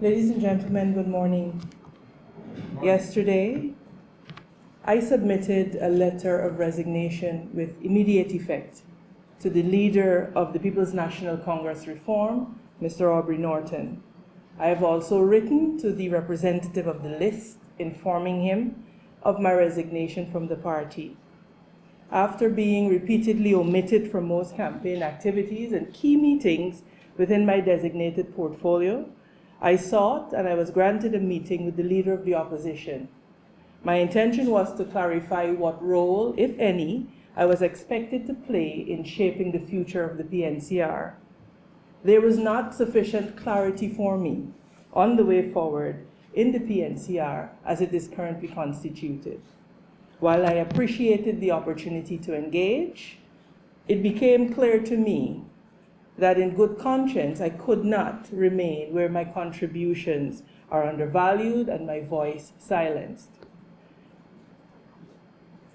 Ladies and gentlemen, good morning. Yesterday, I submitted a letter of resignation with immediate effect to the leader of the People's National Congress Reform, Mr. Aubrey Norton. I have also written to the representative of the list informing him of my resignation from the party. After being repeatedly omitted from most campaign activities and key meetings within my designated portfolio, I sought and I was granted a meeting with the leader of the opposition. My intention was to clarify what role, if any, I was expected to play in shaping the future of the PNCR. There was not sufficient clarity for me on the way forward in the PNCR as it is currently constituted. While I appreciated the opportunity to engage, it became clear to me that in good conscience I could not remain where my contributions are undervalued and my voice silenced.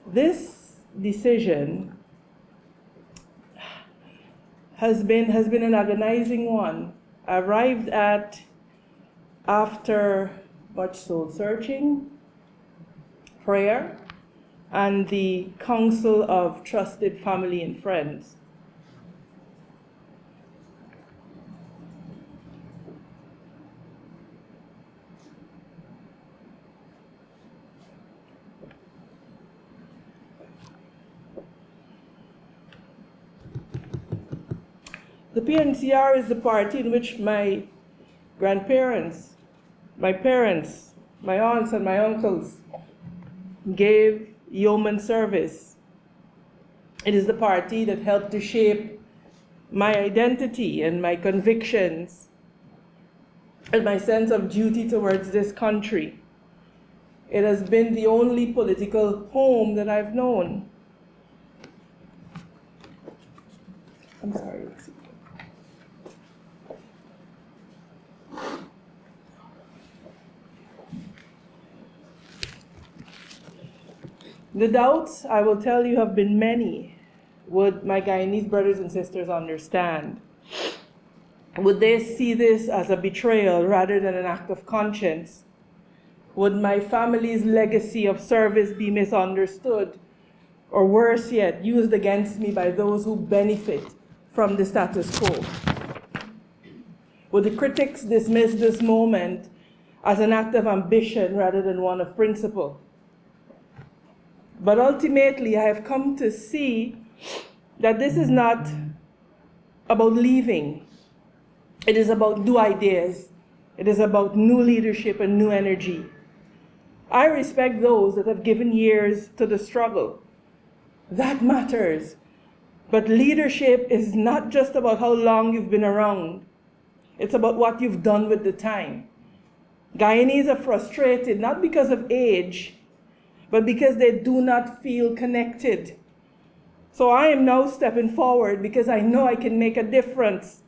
This decision has been an agonizing one. I arrived at, after much soul searching, prayer, and the counsel of trusted family and friends. The PNCR is the party in which my grandparents, my parents, my aunts and my uncles gave yeoman service. It is the party that helped to shape my identity and my convictions and my sense of duty towards this country. It has been the only political home that I've known. I'm sorry. The doubts, I will tell you, have been many. Would my Guyanese brothers and sisters understand? Would they see this as a betrayal rather than an act of conscience? Would my family's legacy of service be misunderstood, or worse yet, used against me by those who benefit from the status quo? Would the critics dismiss this moment as an act of ambition rather than one of principle? But ultimately, I have come to see that this is not about leaving. It is about new ideas. It is about new leadership and new energy. I respect those that have given years to the struggle. That matters. But leadership is not just about how long you've been around. It's about what you've done with the time. Guyanese are frustrated, not because of age, but because they do not feel connected. So I am now stepping forward because I know I can make a difference.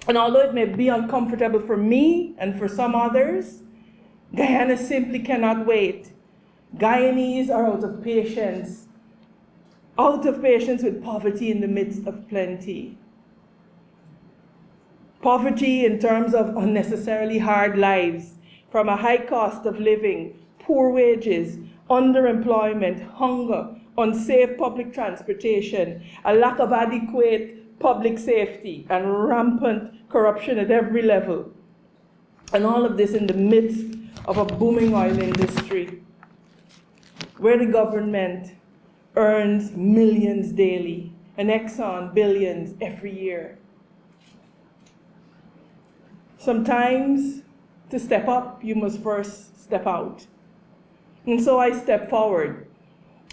And although it may be uncomfortable for me and for some others, Guyana simply cannot wait. Guyanese are out of patience with poverty in the midst of plenty. Poverty in terms of unnecessarily hard lives, from a high cost of living, poor wages, underemployment, hunger, unsafe public transportation, a lack of adequate public safety, and rampant corruption at every level. And all of this in the midst of a booming oil industry, where the government earns millions daily, and Exxon billions every year. Sometimes, to step up, you must first step out. And so I step forward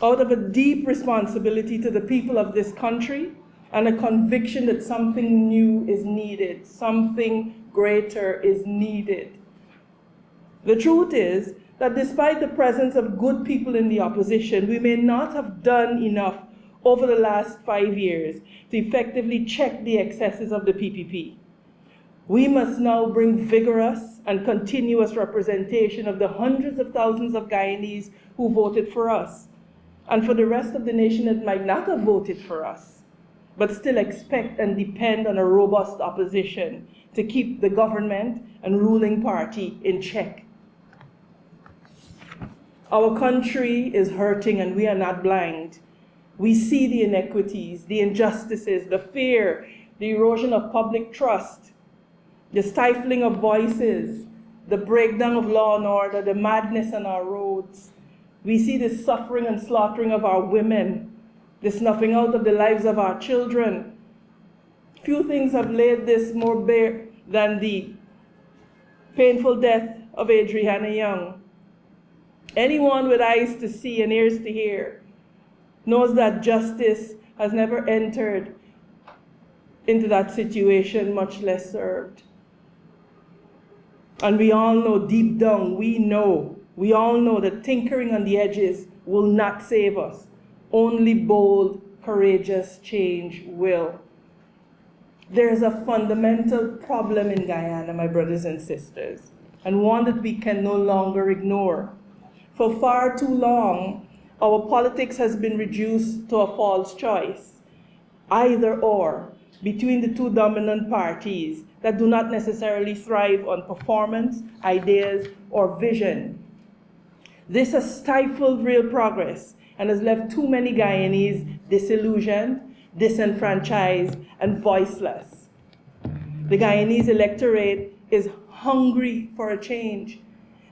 out of a deep responsibility to the people of this country and a conviction that something new is needed, something greater is needed. The truth is that despite the presence of good people in the opposition, we may not have done enough over the last 5 years to effectively check the excesses of the PPP. We must now bring vigorous and continuous representation of the hundreds of thousands of Guyanese who voted for us, and for the rest of the nation that might not have voted for us. but still expect and depend on a robust opposition to keep the government and ruling party in check. Our country is hurting and we are not blind. We see the inequities, the injustices, the fear, the erosion of public trust, the stifling of voices, the breakdown of law and order, the madness on our roads. We see the suffering and slaughtering of our women, the snuffing out of the lives of our children. Few things have laid this more bare than the painful death of Adriana Young. Anyone with eyes to see and ears to hear knows that justice has never entered into that situation, much less served. And we all know deep down, we all know that tinkering on the edges will not save us. Only bold, courageous change will. There's a fundamental problem in Guyana, my brothers and sisters, and one that we can no longer ignore. For far too long, our politics has been reduced to a false choice, either or, between the two dominant parties that do not necessarily thrive on performance, ideas, or vision. This has stifled real progress and has left too many Guyanese disillusioned, disenfranchised, and voiceless. The Guyanese electorate is hungry for a change,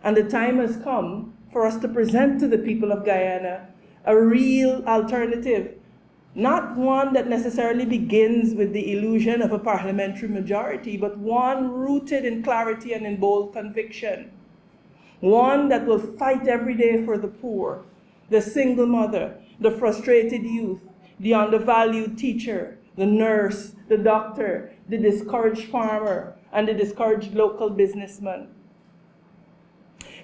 and the time has come for us to present to the people of Guyana a real alternative, not one that necessarily begins with the illusion of a parliamentary majority, but one rooted in clarity and in bold conviction. One that will fight every day for the poor, the single mother, the frustrated youth, the undervalued teacher, the nurse, the doctor, the discouraged farmer, and the discouraged local businessman.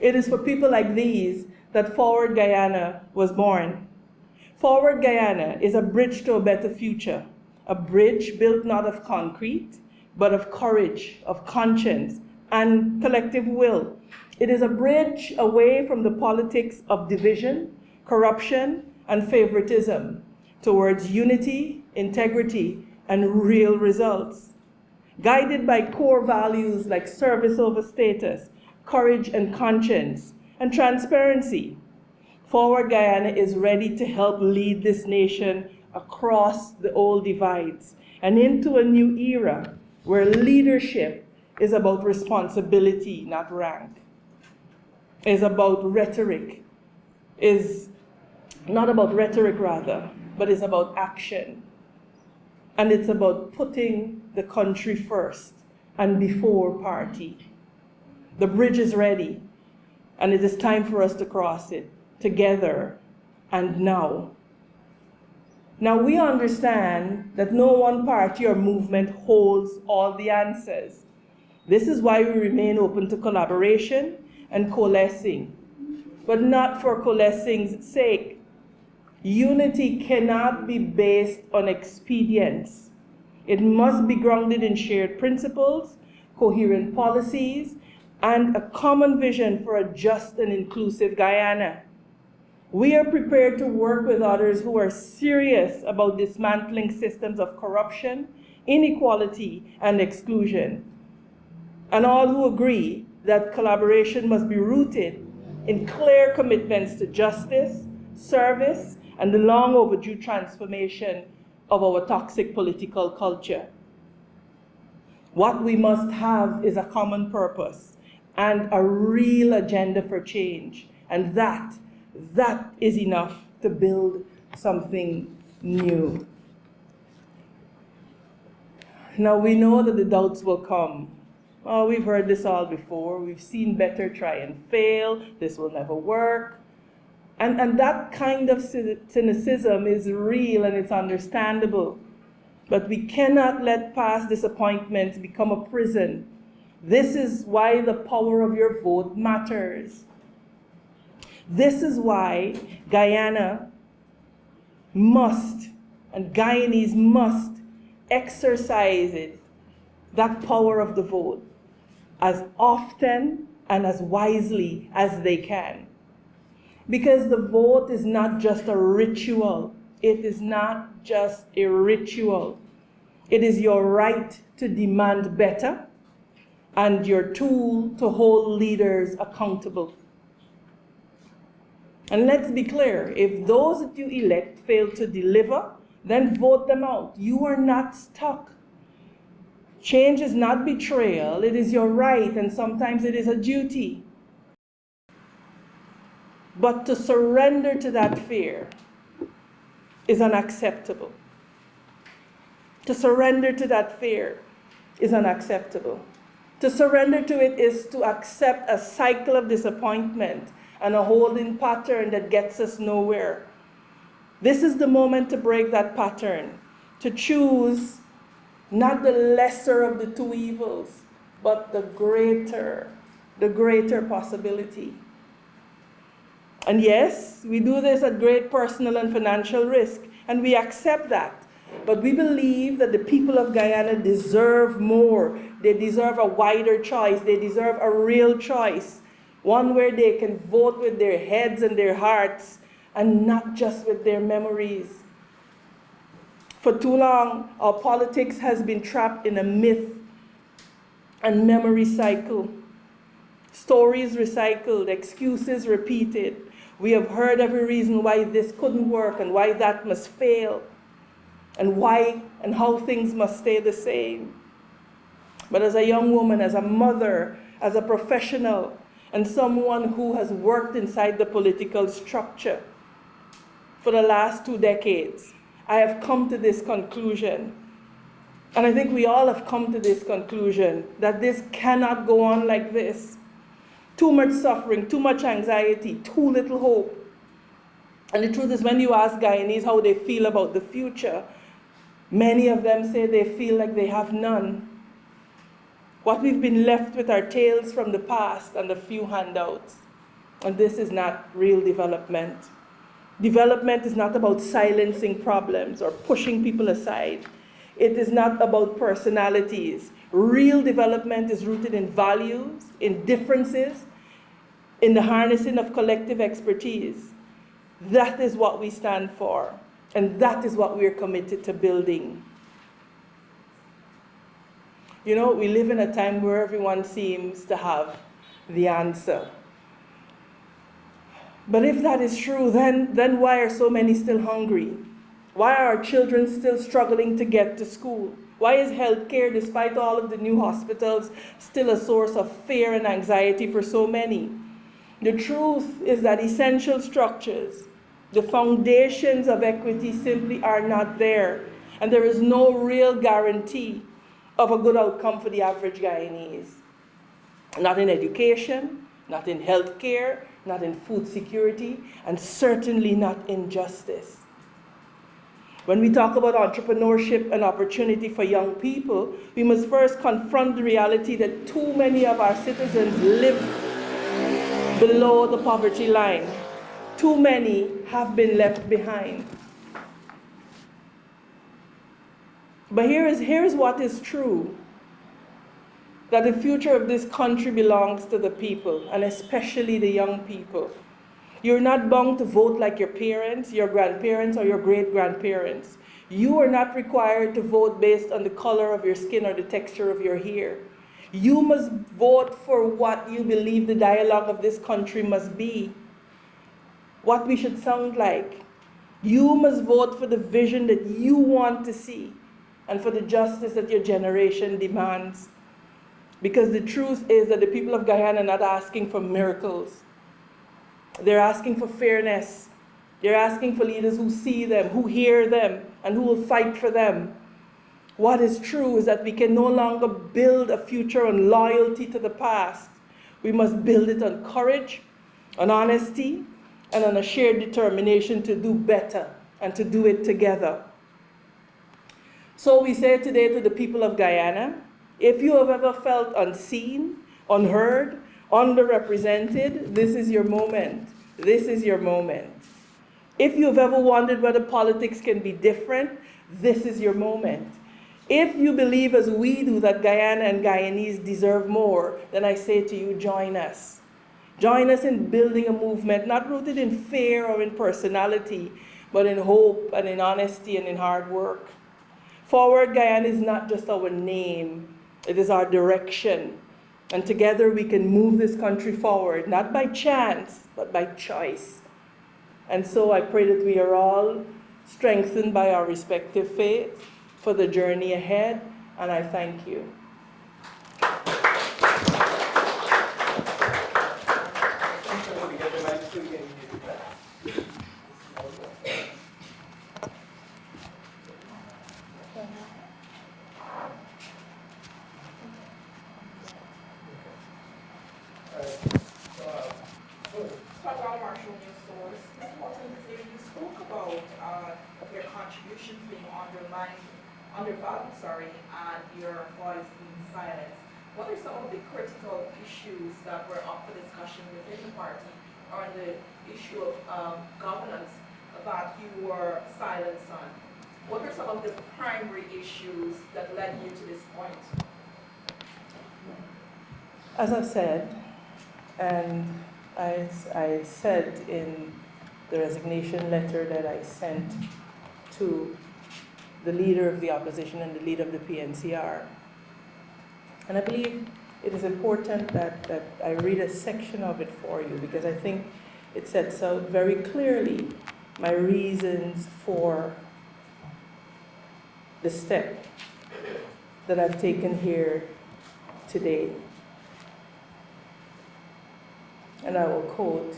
It is for people like these that Forward Guyana was born. Forward Guyana is a bridge to a better future, a bridge built not of concrete, but of courage, of conscience, and collective will. It is a bridge away from the politics of division, corruption, and favoritism towards unity, integrity, and real results. Guided by core values like service over status, courage and conscience, and transparency, Forward Guyana is ready to help lead this nation across the old divides and into a new era where leadership is about responsibility, not rank. Is about rhetoric, is not about rhetoric rather, but is about action. And it's about putting the country first and before party. The bridge is ready, and it is time for us to cross it together and now. Now we understand that no one party or movement holds all the answers. This is why we remain open to collaboration and coalescing, but not for coalescing's sake. Unity cannot be based on expedience. It must be grounded in shared principles, coherent policies, and a common vision for a just and inclusive Guyana. We are prepared to work with others who are serious about dismantling systems of corruption, inequality, and exclusion, and all who agree that collaboration must be rooted in clear commitments to justice, service, and the long overdue transformation of our toxic political culture. What we must have is a common purpose and a real agenda for change, and that is enough to build something new. Now we know that the doubts will come. Oh, we've heard this all before. We've seen better try and fail. This will never work. And that kind of cynicism is real and it's understandable. But we cannot let past disappointments become a prison. This is why the power of your vote matters. This is why Guyana must, and Guyanese must, exercise it, that power of the vote, as often and as wisely as they can. Because the vote is not just a ritual, It is not just a ritual. It is your right to demand better and your tool to hold leaders accountable. And let's be clear, if those that you elect fail to deliver, then vote them out. You are not stuck. Change is not betrayal, it is your right, and sometimes it is a duty. But to surrender to that fear is unacceptable. To surrender to that fear is unacceptable. To surrender to it is to accept a cycle of disappointment and a holding pattern that gets us nowhere. This is the moment to break that pattern, to choose not the lesser of the two evils, but the greater possibility. And yes, we do this at great personal and financial risk, and we accept that. But we believe that the people of Guyana deserve more. They deserve a wider choice. They deserve a real choice. One where they can vote with their heads and their hearts and not just with their memories. For too long, our politics has been trapped in a myth and memory cycle. Stories recycled, excuses repeated. We have heard every reason why this couldn't work and why that must fail, and why and how things must stay the same. But as a young woman, as a mother, as a professional, and someone who has worked inside the political structure for the last 2 decades, I have come to this conclusion, and I think we all have come to this conclusion, that this cannot go on like this. Too much suffering, too much anxiety, too little hope. And the truth is, when you ask Guyanese how they feel about the future, many of them say they feel like they have none. What we've been left with are tales from the past and a few handouts. And this is not real development. Development is not about silencing problems or pushing people aside. It is not about personalities. Real development is rooted in values, in differences, in the harnessing of collective expertise. That is what we stand for, and that is what we're committed to building. You know, we live in a time where everyone seems to have the answer. But if that is true, then why are so many still hungry? Why are our children still struggling to get to school? Why is healthcare, despite all of the new hospitals, still a source of fear and anxiety for so many? The truth is that essential structures, the foundations of equity, simply are not there. And there is no real guarantee of a good outcome for the average Guyanese. Not in education, not in healthcare, not in food security, and certainly not in justice. When we talk about entrepreneurship and opportunity for young people, we must first confront the reality that too many of our citizens live below the poverty line. Too many have been left behind. But here is what is true, that the future of this country belongs to the people, and especially the young people. You're not bound to vote like your parents, your grandparents, or your great-grandparents. You are not required to vote based on the color of your skin or the texture of your hair. You must vote for what you believe the dialogue of this country must be, what we should sound like. You must vote for the vision that you want to see and for the justice that your generation demands. Because the truth is that the people of Guyana are not asking for miracles. They're asking for fairness. They're asking for leaders who see them, who hear them, and who will fight for them. What is true is that we can no longer build a future on loyalty to the past. We must build it on courage, on honesty, and on a shared determination to do better and to do it together. So we say today to the people of Guyana, if you have ever felt unseen, unheard, underrepresented, this is your moment. This is your moment. If you've ever wondered whether politics can be different, this is your moment. If you believe as we do that Guyana and Guyanese deserve more, then I say to you, join us. Join us in building a movement not rooted in fear or in personality, but in hope and in honesty and in hard work. Forward Guyana is not just our name, it is our direction. And together we can move this country forward, not by chance, but by choice. And so I pray that we are all strengthened by our respective faith for the journey ahead, and I thank you. Undervalued, and your voice being silenced. What are some of the critical issues that were up for discussion within the party, or the issue of governance that you were silenced on? What are some of the primary issues that led you to this point? As I said, and I said in the resignation letter that I sent to the leader of the opposition and the leader of the PNCR. And I believe it is important that I read a section of it for you, because I think it sets out very clearly my reasons for the step that I've taken here today. And I will quote,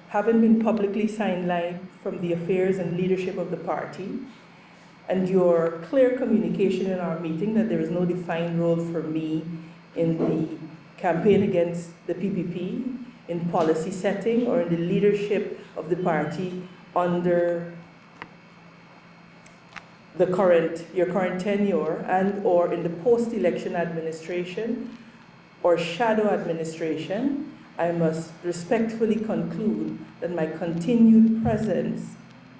"Having been publicly sidelined from the affairs and leadership of the party, and your clear communication in our meeting that there is no defined role for me in the campaign against the PPP, in policy setting, or in the leadership of the party under your current tenure, and or in the post-election administration or shadow administration, I must respectfully conclude that my continued presence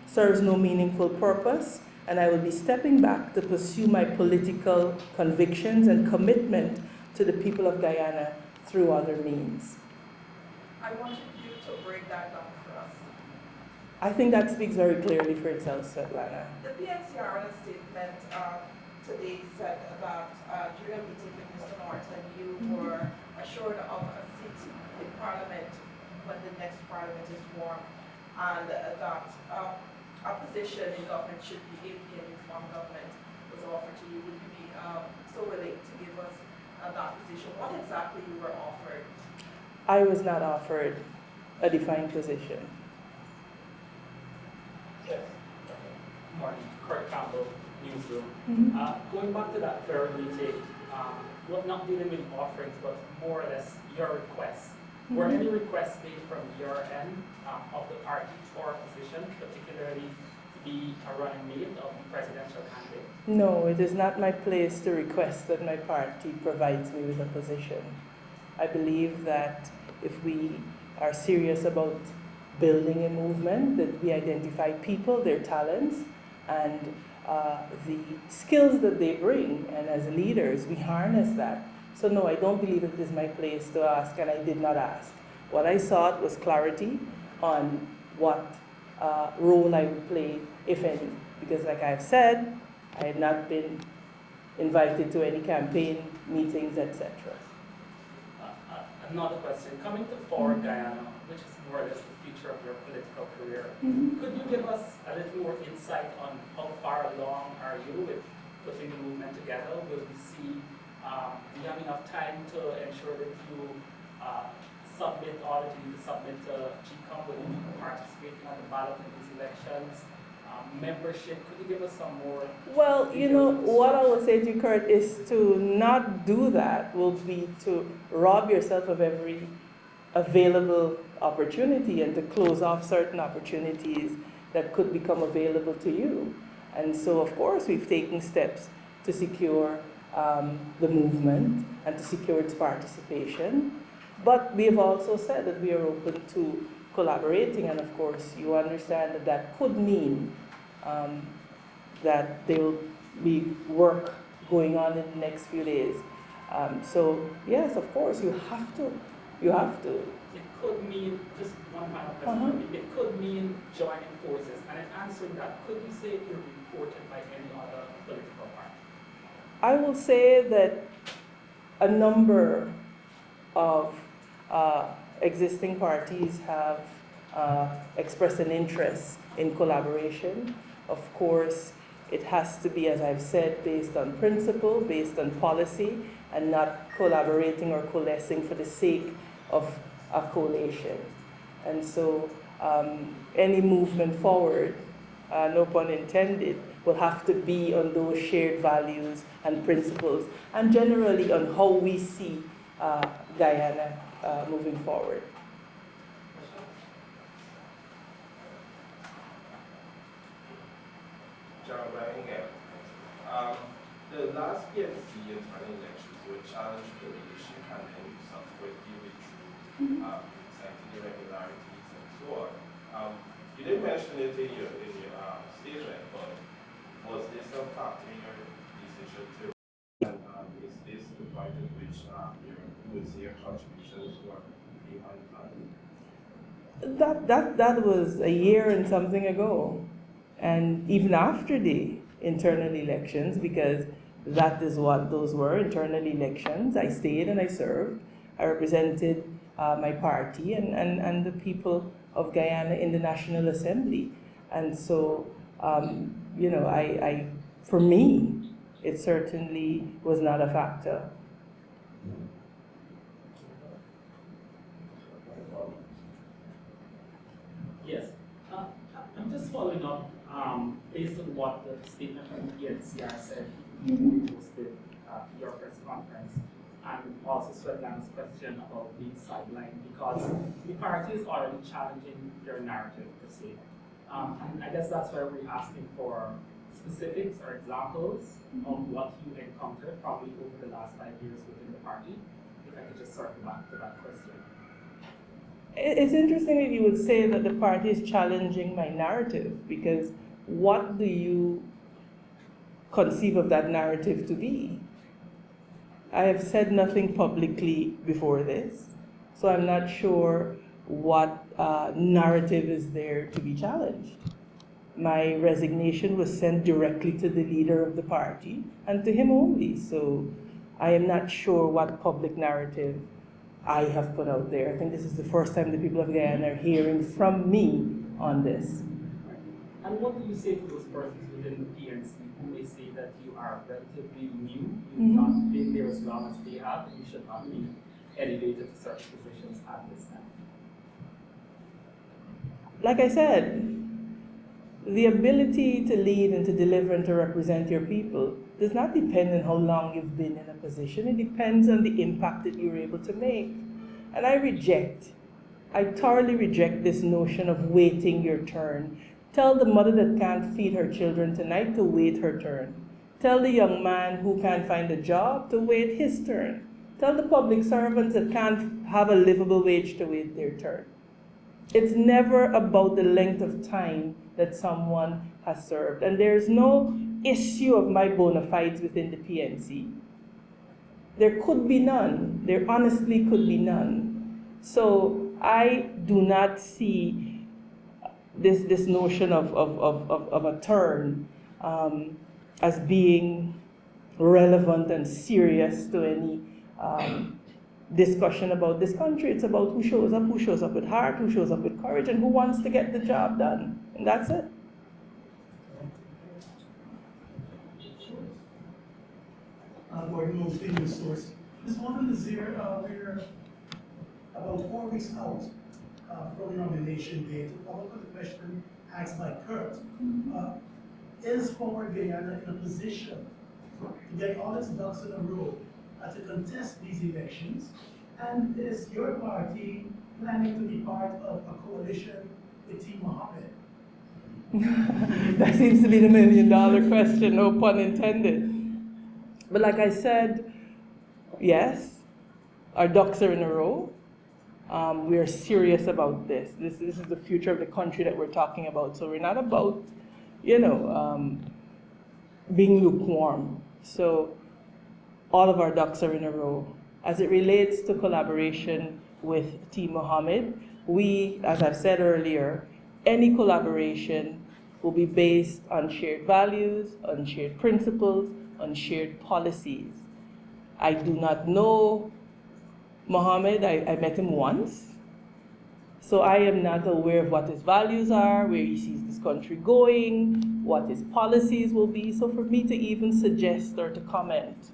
serves no meaningful purpose, and I will be stepping back to pursue my political convictions and commitment to the people of Guyana through other means." I wanted you to break that down for us. I think that speaks very clearly for itself, Svetlana. The PNCR in a statement today said that during a meeting with Mr. Norton, you were assured of a seat in Parliament when the next Parliament is formed, and that a position in government should be if a reform government was offered to you. Would you be so willing to give us that position? What exactly you were offered? I was not offered a defined position. Yes. Morning, Kurt Campbell, Newsroom. Going back to that third meeting, well, not dealing with offerings, but more or less your requests. Were any requests made from your end of the party for a position, particularly to be a running mate of the presidential candidate? No, it is not my place to request that my party provides me with a position. I believe that if we are serious about building a movement, that we identify people, their talents, and the skills that they bring, and as leaders, we harness that. So no, I don't believe it is my place to ask, and I did not ask. What I sought was clarity on what role I would play, if any. Because like I've said, I had not been invited to any campaign meetings, etc. Another question. Coming to Forward Guyana, which is more or less the future of your political career, could you give us a little more insight on how far along are you with putting the movement together? Will we see, do you have enough time to ensure that you submit all that you need to submit to 𝐫𝐞𝐚? Will you be participating on the ballot in these elections? Membership, could you give us some more? Well, you know, what I will say to you, Kurt, is to not do that will be to rob yourself of every available opportunity and to close off certain opportunities that could become available to you. And so, of course, we've taken steps to secure the movement and to secure its participation. But we have also said that we are open to collaborating, and of course, you understand that that could mean that there will be work going on in the next few days. So yes, of course, you have to You have to. It could mean, just one final question for me, it could mean joining forces. And in answering that, could you say if you're reported by any other political party? I will say that a number of existing parties have expressed an interest in collaboration. Of course, it has to be, as I've said, based on principle, based on policy, and not collaborating or coalescing for the sake of a coalition. And so any movement forward, no pun intended, will have to be on those shared values and principles, and generally on how we see Guyana moving forward. The last PNC internal elections were challenged the leadership and then subsequently withdrew, citing irregularities and so on. You didn't mention it in your statement, but was this a factor in your decision to? And is this the point at which you would say your contributions were behind that? That was a year and something ago, and even after the internal elections, because that is what those were, internal elections. I stayed and I served. I represented my party and the people of Guyana in the National Assembly. And so, you know, for me, it certainly was not a factor. Yes. I'm just following up based on what the statement from the PNCR said when you hosted your press conference, and also Swetlan's question about being sidelined, because the party is already challenging your narrative per se. And I guess that's why we're asking for specifics or examples of what you encountered probably over the last 5 years within the party. If I could just circle back to that question. It's interesting that you would say that the party is challenging my narrative, because what do you conceive of that narrative to be? I have said nothing publicly before this, so I'm not sure what narrative is there to be challenged. My resignation was sent directly to the leader of the party and to him only, so I am not sure what public narrative I have put out there. I think this is the first time the people of Guyana are hearing from me on this. And what do you say to those persons within the PNC who may say that you are relatively new, you've not been there as long as they have, and you should not be elevated to such positions at this time? Like I said, the ability to lead and to deliver and to represent your people does not depend on how long you've been in a position. It depends on the impact that you're able to make. And I thoroughly reject this notion of waiting your turn. Tell the mother that can't feed her children tonight to wait her turn. Tell the young man who can't find a job to wait his turn. Tell the public servants that can't have a livable wage to wait their turn. It's never about the length of time that someone has served. And there's no issue of my bona fides within the PNC. There could be none. There honestly could be none. So I do not see this notion of a turn as being relevant and serious to any discussion about this country. It's about who shows up with heart, who shows up with courage, and who wants to get the job done. And that's it. Gordon Mosley, News Source. Ms. Walton-DESIR, we're about 4 weeks out from nomination day. To follow up with the question asked by Kurt, is Forward Guyana in a position to get all its ducks in a row to contest these elections? And is your party planning to be part of a coalition with Team Mohammed? That seems to be the $1 million question, no pun intended. But like I said, yes, our ducks are in a row. We are serious about this. This is the future of the country that we're talking about. So we're not about, being lukewarm. So all of our ducks are in a row. As it relates to collaboration with Team Mohammed, we, as I've said earlier, any collaboration will be based on shared values, on shared principles, on shared policies. I do not know Mohammed, I met him once. So I am not aware of what his values are, where he sees this country going, what his policies will be. So for me to even suggest or to comment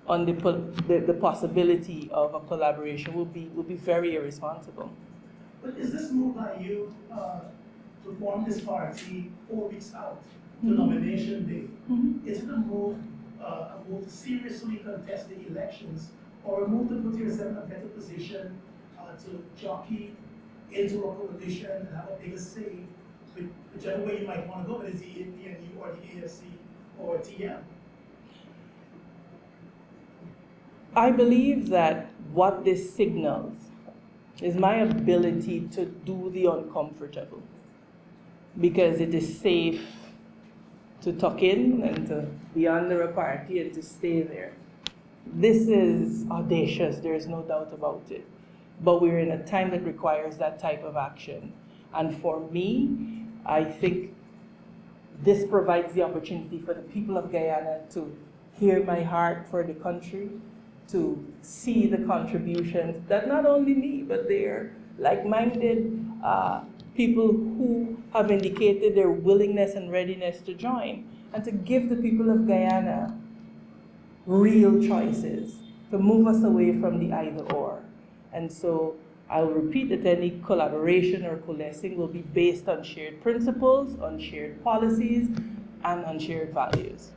on the possibility of a collaboration will be very irresponsible. But is this move by you to form this party 4 weeks out to nomination day? Is it a move to seriously contest the elections, or a move to put yourself in a better position to jockey into a coalition and have a bigger say, whichever way you might want to go, whether it's the PNU or the AFC or TM? I believe that what this signals is my ability to do the uncomfortable, because it is safe to tuck in and to be under a party and to stay there. This is audacious, there is no doubt about it. But we're in a time that requires that type of action. And for me, I think this provides the opportunity for the people of Guyana to hear my heart for the country, to see the contributions that not only me, but they're like-minded people who have indicated their willingness and readiness to join, and to give the people of Guyana real choices, to move us away from the either-or. And so I'll repeat that any collaboration or coalescing will be based on shared principles, on shared policies, and on shared values.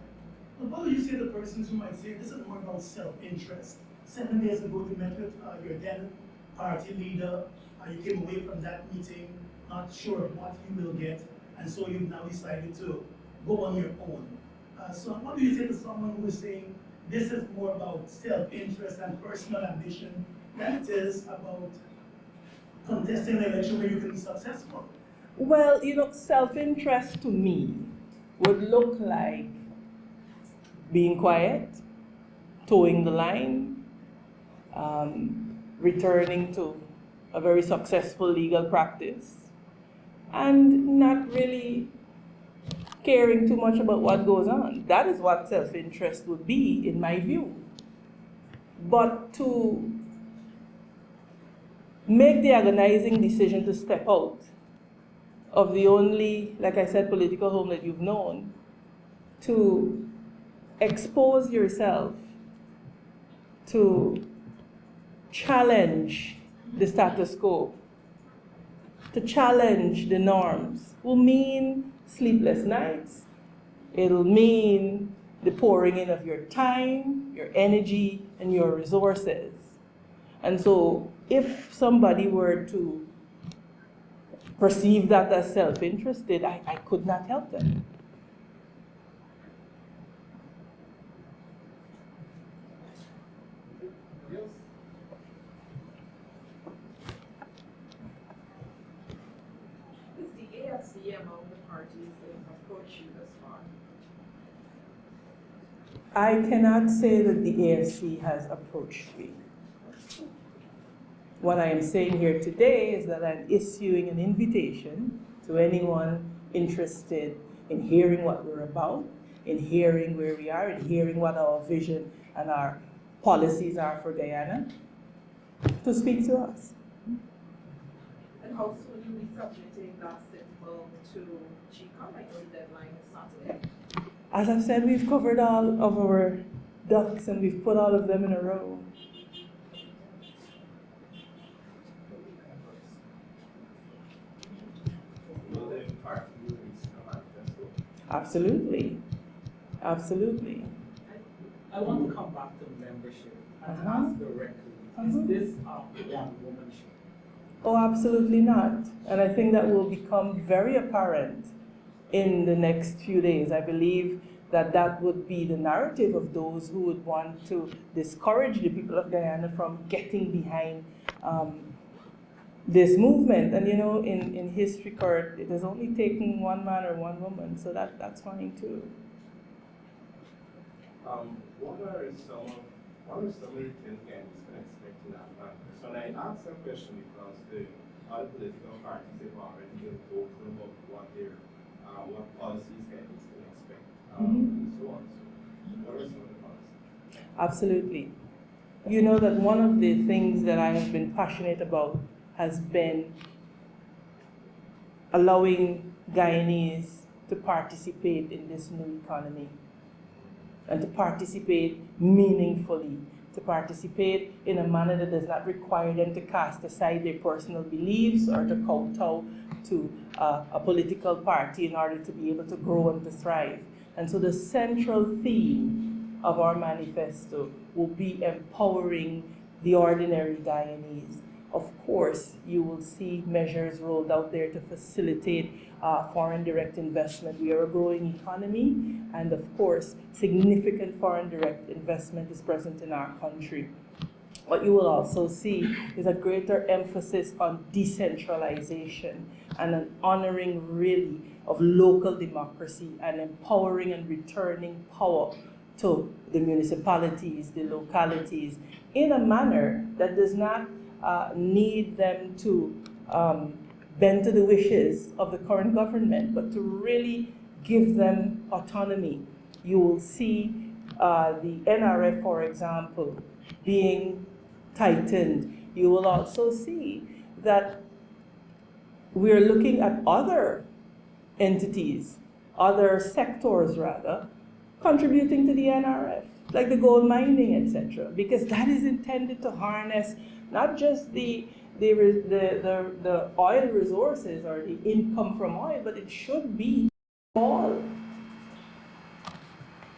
But what do you say to persons who might say this is more about self-interest? 7 days ago you met with your then party leader, you came away from that meeting not sure what you will get, and so you've now decided to go on your own. So what do you say to someone who is saying this is more about self-interest and personal ambition than it is about contesting an election where you can be successful? Well, self-interest to me would look like being quiet, towing the line, returning to a very successful legal practice, and not really caring too much about what goes on. That is what self-interest would be, in my view. But to make the agonizing decision to step out of the only, like I said, political home that you've known, to expose yourself, to challenge the status quo, to challenge the norms, will mean sleepless nights. It'll mean the pouring in of your time, your energy, and your resources. And so if somebody were to perceive that as self-interested, I could not help them. Yes. Is the AFC among the parties that have approached you thus far? I cannot say that the AFC has approached me. What I am saying here today is that I'm issuing an invitation to anyone interested in hearing what we're about, in hearing where we are, in hearing what our vision and our policies are for Guyana, to speak to us. And how soon will you be submitting that simple to GCOM? I know the deadline is Saturday. As I've said, we've covered all of our ducks and we've put all of them in a row. Will the party release a manifesto? Absolutely. Absolutely. I want to come back to membership and Uh-huh. ask directly, is this a one-woman show? Oh, absolutely not. And I think that will become very apparent in the next few days. I believe that that would be the narrative of those who would want to discourage the people of Guyana from getting behind this movement. And in history court, it has only taken one man or one woman, so that's fine too. What are some of What are some of the things Guyanese can expect in that manifesto? So I asked that question because the other political parties have already been vocal about what policies Guyanese can expect, and so on. So what are some of the policies? Absolutely. You know that one of the things that I have been passionate about has been allowing Guyanese to participate in this new economy and to participate meaningfully, to participate in a manner that does not require them to cast aside their personal beliefs or to kowtow to a political party in order to be able to grow and to thrive. And so the central theme of our manifesto will be empowering the ordinary Guyanese. Of course, you will see measures rolled out there to facilitate foreign direct investment. We are a growing economy, and of course, significant foreign direct investment is present in our country. What you will also see is a greater emphasis on decentralization and an honoring really of local democracy and empowering and returning power to the municipalities, the localities, in a manner that does not need them to bend to the wishes of the current government, but to really give them autonomy. You will see the NRF, for example, being tightened. You will also see that we're looking at other entities, other sectors rather, contributing to the NRF, like the gold mining, etc., because that is intended to harness not just the oil resources or the income from oil, but it should be all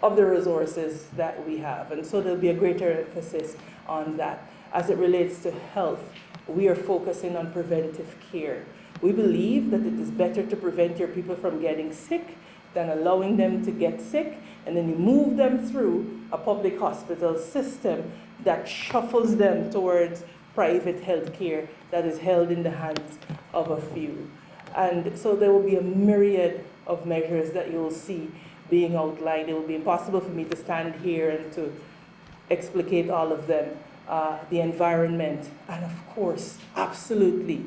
of the resources that we have. And so there'll be a greater emphasis on that. As it relates to health, we are focusing on preventive care. We believe that it is better to prevent your people from getting sick than allowing them to get sick, and then you move them through a public hospital system that shuffles them towards private health care that is held in the hands of a few. And so there will be a myriad of measures that you will see being outlined. It will be impossible for me to stand here and to explicate all of them. The environment, and of course, absolutely,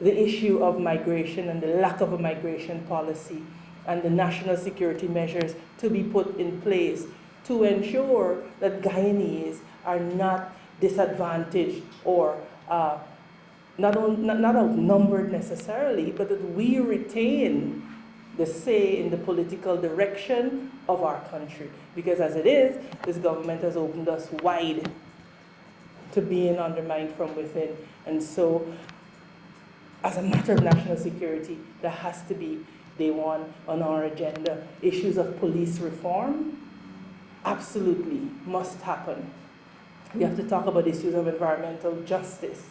the issue of migration and the lack of a migration policy and the national security measures to be put in place to ensure that Guyanese are not disadvantaged or not outnumbered necessarily, but that we retain the say in the political direction of our country. Because as it is, this government has opened us wide to being undermined from within. And so, as a matter of national security, there has to be day one on our agenda. Issues of police reform absolutely must happen. We have to talk about issues of environmental justice.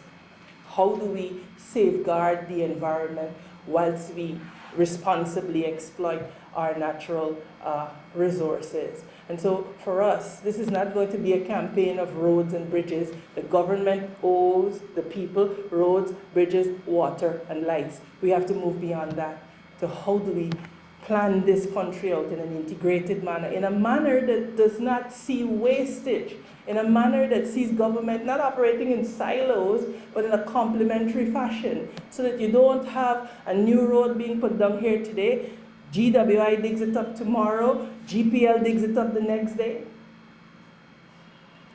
How do we safeguard the environment whilst we responsibly exploit our natural resources? And so for us, this is not going to be a campaign of roads and bridges. The government owes the people roads, bridges, water, and lights. We have to move beyond that to how do we plan this country out in an integrated manner, in a manner that does not see wastage, in a manner that sees government not operating in silos, but in a complementary fashion, so that you don't have a new road being put down here today, GWI digs it up tomorrow, GPL digs it up the next day.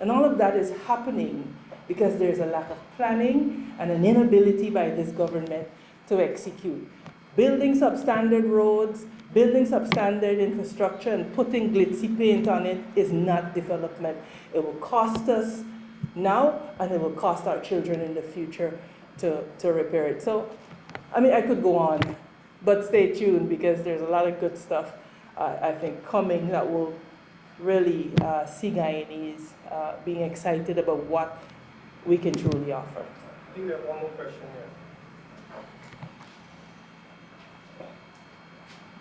And all of that is happening because there's a lack of planning and an inability by this government to execute. Building substandard roads, building substandard infrastructure and putting glitzy paint on it is not development. It will cost us now and it will cost our children in the future to repair it. So, I mean, I could go on, but stay tuned because there's a lot of good stuff, I think, coming that will really see Guyanese being excited about what we can truly offer. I think we have one more question here.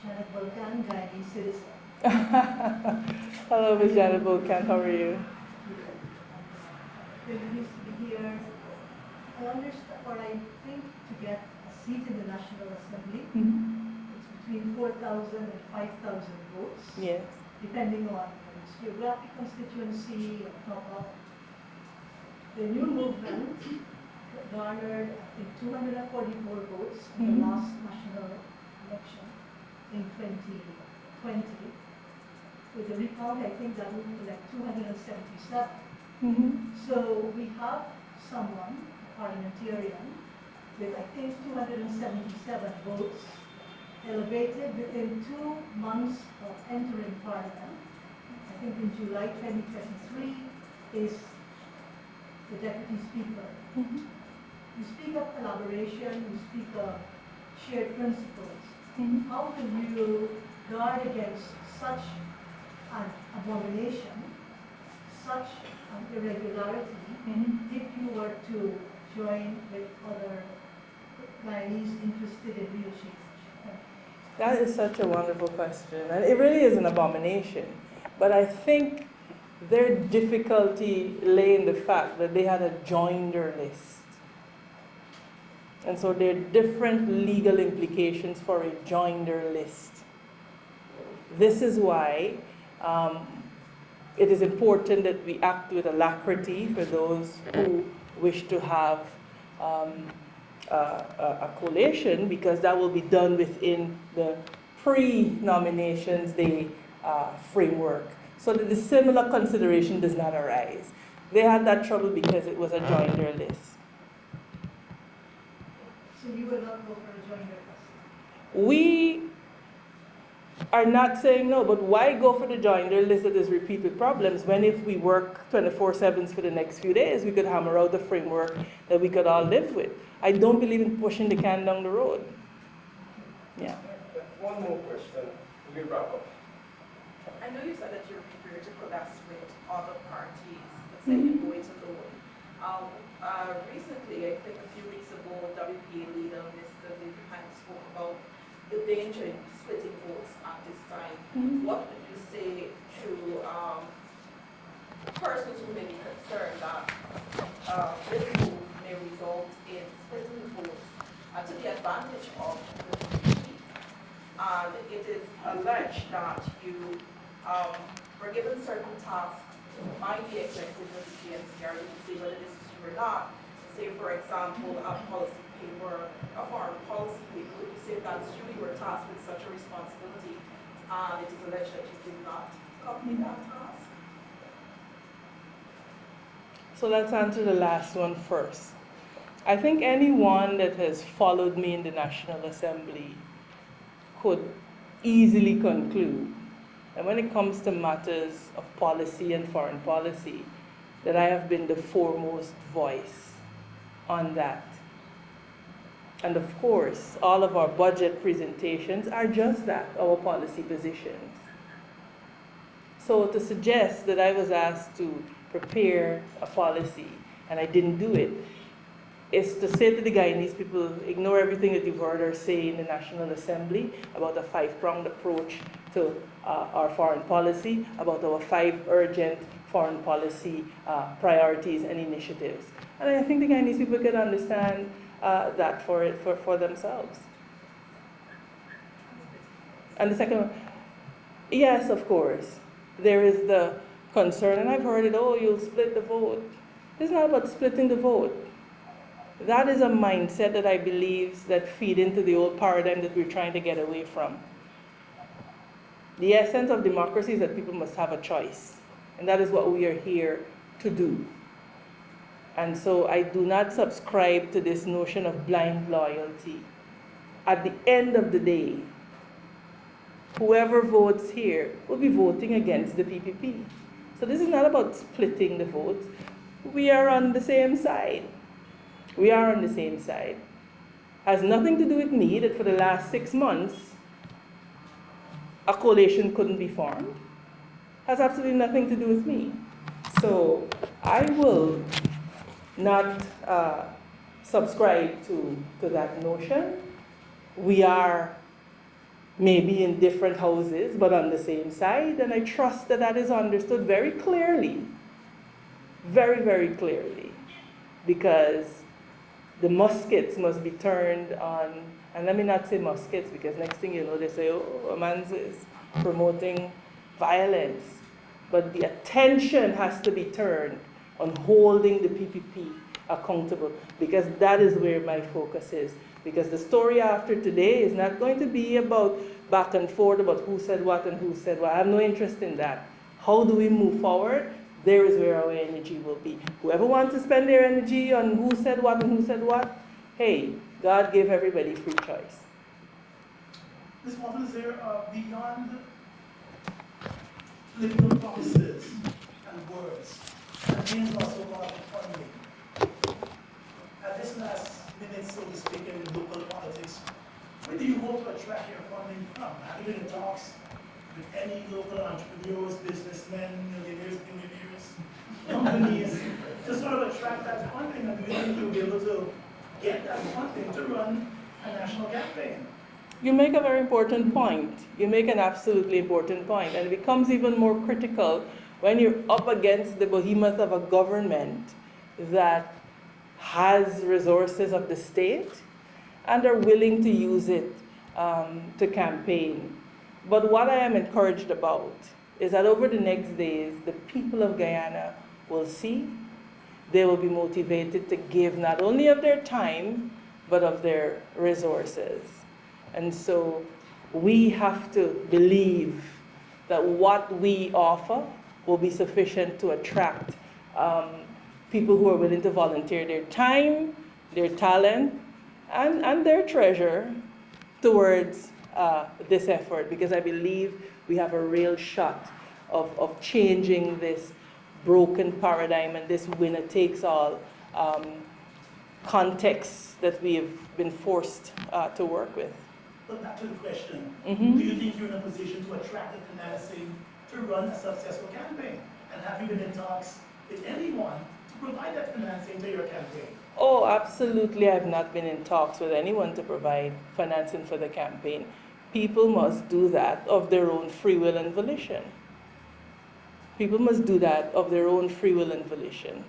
Janet Volcan, Guyanese citizen. Hello, Ms. Janet Volcan, how are you? Privileged to be here. I understand, or I think to get a seat in the National Assembly, it's between 4,000 and 5,000 votes, Yes. depending on its geographic constituency on top of the new movement garnered, I think, 244 votes in the last national election in 2020. With the recount, I think that moved to like 277. So we have someone, a parliamentarian, with I think 277 votes, elevated within 2 months of entering parliament. I think in July 2023 is the deputy speaker. You speak of collaboration, you speak of shared principles. How will you guard against such an abomination, such an irregularity, if you were to join with other Guyanese interested in real change? That is such a wonderful question, and it really is an abomination. But I think their difficulty lay in the fact that they had a joinder list. And so there are different legal implications for a joinder list. This is why it is important that we act with alacrity for those who wish to have a collation, because that will be done within the pre-nominations day framework, so that the similar consideration does not arise. They had that trouble because it was a joinder list. So you will not go for a joinder list? We are not saying no, but why go for the joinder list that is replete with problems when if we work 24/7 for the next few days, we could hammer out the framework that we could all live with. I don't believe in pushing the can down the road. Yeah. One more question. We wrap up. I know you said that you're prepared to coalesce with other parties, but say you go it alone. Recently, I think a few weeks ago, WPA leader Mr. David Hines spoke about the danger in splitting votes at this time. What would you say to persons who may be concerned that this move may result in splitting votes to the advantage of the PPP? And it is alleged that you were given certain tasks by the executive of the PNCR. You can say whether this is true or not. Say, for example, a policy paper, a foreign policy paper. Would you say that's true? You were tasked with such a responsibility, and it is alleged that you did not complete that task? So let's answer the last one first. I think anyone that has followed me in the National Assembly could easily conclude that when it comes to matters of policy and foreign policy, that I have been the foremost voice on that. And of course, all of our budget presentations are just that, our policy positions. So to suggest that I was asked to prepare a policy and I didn't do it is to say to the Guyanese people, ignore everything that you've heard us say in the National Assembly about a 5-pronged approach to our foreign policy, about our 5 urgent foreign policy priorities and initiatives. And I think the Guyanese people can understand that for themselves. And the second one, yes, of course, there is the concern, and I've heard it, oh, you'll split the vote. It's not about splitting the vote. That is a mindset that I believe that feed into the old paradigm that we're trying to get away from. The essence of democracy is that people must have a choice, and that is what we are here to do. And so I do not subscribe to this notion of blind loyalty. At the end of the day, whoever votes here will be voting against the PPP. So this is not about splitting the votes. We are on the same side. We are on the same side. Has nothing to do with me that for the last 6 months, a coalition couldn't be formed. Has absolutely nothing to do with me. So I will not subscribe to that notion. We are maybe in different houses, but on the same side, and I trust that that is understood very clearly, very, very clearly, because the muskets must be turned on, and let me not say muskets, because next thing you know, they say, oh, AMANZA is promoting violence. But the attention has to be turned on holding the PPP accountable, because that is where my focus is. Because the story after today is not going to be about back and forth about who said what and who said what. I have no interest in that. How do we move forward? There is where our energy will be. Whoever wants to spend their energy on who said what and who said what, hey, God gave everybody free choice. Ms. Walton-DESIR, beyond political promises and words, and means also about funding. At this last minute, so to speak, in local politics, where do you hope to attract your funding from? Have you been in talks with any local entrepreneurs, businessmen, millionaires, companies, to sort of attract that funding, and do you think you'll be able to get that funding to run a national campaign? You make a very important point. You make an absolutely important point, and it becomes even more critical when you're up against the behemoth of a government that has resources of the state and are willing to use it to campaign. But what I am encouraged about is that over the next days, the people of Guyana will see, they will be motivated to give not only of their time, but of their resources. And so we have to believe that what we offer will be sufficient to attract people who are willing to volunteer their time, their talent, and their treasure towards this effort, because I believe we have a real shot of changing this broken paradigm and this winner-takes-all context that we have been forced to work with. But back to the question, Mm-hmm. do you think you're in a position to attract the financing to run a successful campaign? And have you been in talks with anyone to provide that financing to your campaign? Oh, absolutely. I've not been in talks with anyone to provide financing for the campaign. People must do that of their own free will and volition. People must do that of their own free will and volition.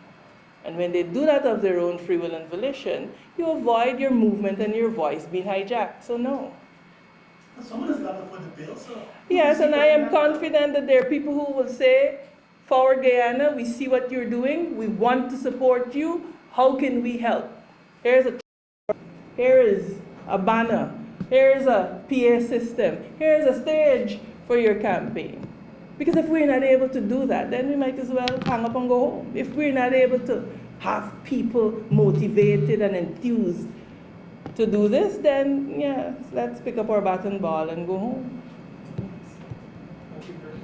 And when they do that of their own free will and volition, you avoid your movement and your voice being hijacked. So no. But someone has got to foot the bill, so... Yes, and I am confident that there are people who will say, Forward Guyana, we see what you're doing. We want to support you. How can we help? Here is a banner. Here is a PA system. Here is a stage for your campaign. Because if we're not able to do that, then we might as well hang up and go home. If we're not able to have people motivated and enthused to do this, then yes, let's pick up our bat and ball and go home.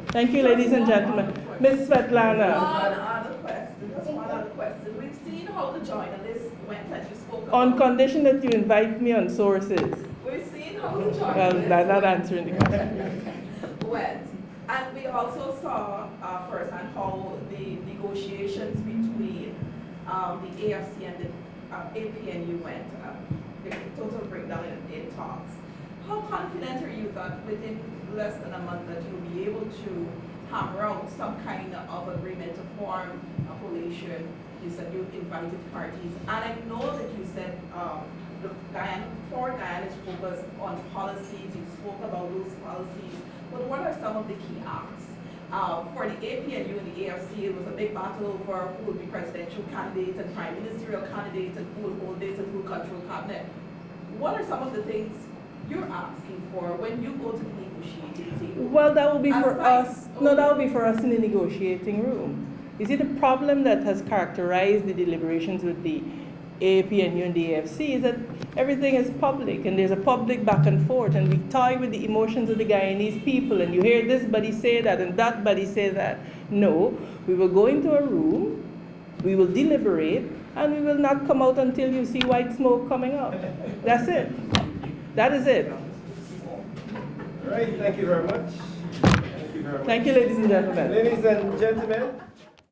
Thank you, ladies and gentlemen. Ms. Svetlana. Just one other question. We've seen how the journalists went and you spoke about. On condition that you invite me on sources. We've seen how the Well, journalists that's not answering the question. went. And we also saw firsthand how the negotiations between the AFC and the APNU went. The total breakdown in talks. How confident are you that within less than a month that you'll be able to hammer out some kind of agreement to form a coalition? You said you invited parties, and I know that you said the Forward Guyana is focused on policies. You spoke about those policies, but what are some of the key acts? For the APNU and the AFC, it was a big battle over who would be presidential candidates and prime ministerial candidates and who would hold this and who would control cabinet. What are some of the things you're asking for when you go to the negotiating table? Well, that will be for us. No, that will be for us in the negotiating room. You see, the problem that has characterized the deliberations with the APNU and the AFC is that everything is public, and there's a public back and forth, and we toy with the emotions of the Guyanese people, and you hear this buddy say that and that buddy say that. No, we will go into a room, we will deliberate, and we will not come out until you see white smoke coming up. That's it. That is it. All right, thank you very much. Thank you very much. Thank you, ladies and gentlemen. Ladies and gentlemen.